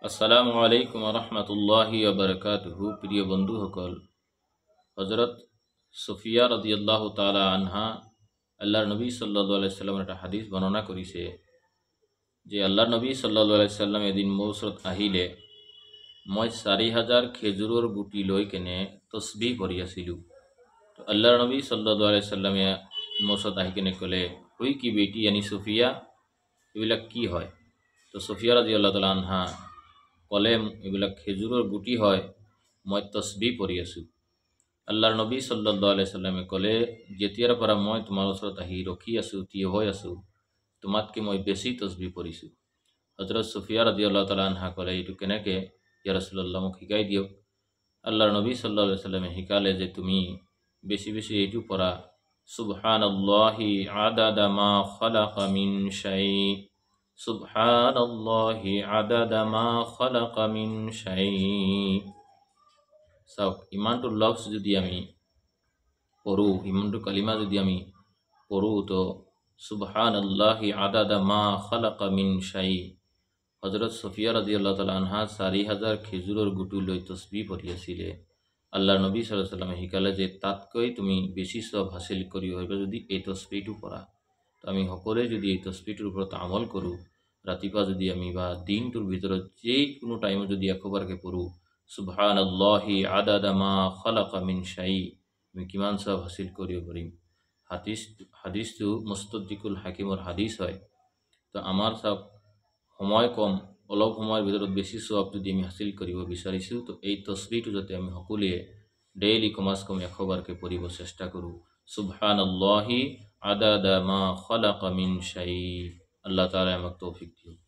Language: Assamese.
আসসালামু আলাইকুম রহমতুল্লাহি ওবরকাতুহু। প্রিয় বন্ধু সকল, হজরত সুফিয়া রাদিয়াল্লাহু তাআলা আনহা আল্লাহর নবী সাল্লাল্লাহু আলাইহি সাল্লামের একটা হাদিস বর্ণনা করিছে যে আল্লাহর নবী সাল্লাল্লাহু আলাইহি সাল্লাম এদিন মৌসরত আহিলে মই ৪,০০০ খেজুৰৰ গুটি লৈ কেনে তসবিহ পঢ়ি আছিলোঁ। তো আল্লাহর নবী সাল্লাল্লাহু আলাইহি সাল্লামে মৌসরত আহি কেনে ক'লে, হুই কি বেটি ইয়ানি সুফিয়া, এইবিলাক কি হয়? তো সুফিয়া রাদিয়াল্লাহু তাআলা আনহা ক'লে, এইবিলাক খেজুৰৰ গুটি হয়, মই তসবিহ পঢ়ি আছোঁ। আল্লাহৰ নবী সাল্লাল্লাহু আলাইহি সাল্লামে ক'লে, যেতিয়াৰ পৰা মই তোমাৰ ওচৰত আহি ৰখি আছোঁ, থিয় হৈ আছোঁ, তোমাতকৈ মই বেছি তসবিহ পঢ়িছোঁ। হজৰত সুফিয়া ৰাদিয়াল্লাহু তাআলা আনহা ক'লে, এইটো কেনেকৈ ইয়া ৰাছূলুল্লাহ, মোক শিকাই দিয়ক। আল্লাহৰ নবী সাল্লাল্লাহু আলাইহি সাল্লামে শিকালে যে তুমি বেছি বেছি এইটো পঢ়া, সুবহানাল্লাহি আদাদা মা খালাকা মিন শাই, সুবহানাল্লাহি আদাদা মা খালাকা মিন শাই। চাওক, ইমানটো লফজ যদি আমি পঢ়োঁ, ইমানটো কালিমা যদি আমি পঢ়োঁ, তো সুবহানাল্লাহি আদাদা মা খালাকা মিন শাই। হজরত সুফিয়া রাদিয়াল্লাহু তাআলা আনহা ৪,০০০ খেজুৰৰ গুটি লৈ তসবিহ পঢ়ি আছিলে। আল্লাহৰ নবী সাল্লাল্লাহু আলাইহি সাল্লামে শিকালে যে তাতকৈ তুমি বেছি সব হাসিল কৰিব পাৰিবা যদি এই তসবিহটো পঢ়া। তো আমি সকলোৱে যদি এই তসবিহটোৰ ওপৰত আমল কৰোঁ, ৰাতিপুৱা যদি আমি বা দিনটোৰ ভিতৰত যিকোনো টাইমত যদি একবাৰকৈ পঢ়োঁ, সুবহানাল্লাহি আদাদা মা খালাকা মিন শাই, আমি কিমান সব হাসিল কৰিব পাৰিম। হাদিসটো মুস্তাদৰিকুল হাকিমৰ হাদিস হয়। তো আমাৰ চাওক, সময় কম, অলপ সময়ৰ ভিতৰত বেছি সব যদি আমি হাসিল কৰিব বিচাৰিছোঁ, তো এই তসবিহটো যাতে আমি সকলোৱে ডেইলি কমাজ কম ১০০বাৰকৈ পঢ়িব চেষ্টা কৰোঁ। সুবহানাল্লাহি আদাদা মা খালাকা মিন শাই। আল্লাহ তাআলা আমাক তৌফিক দিয়ক।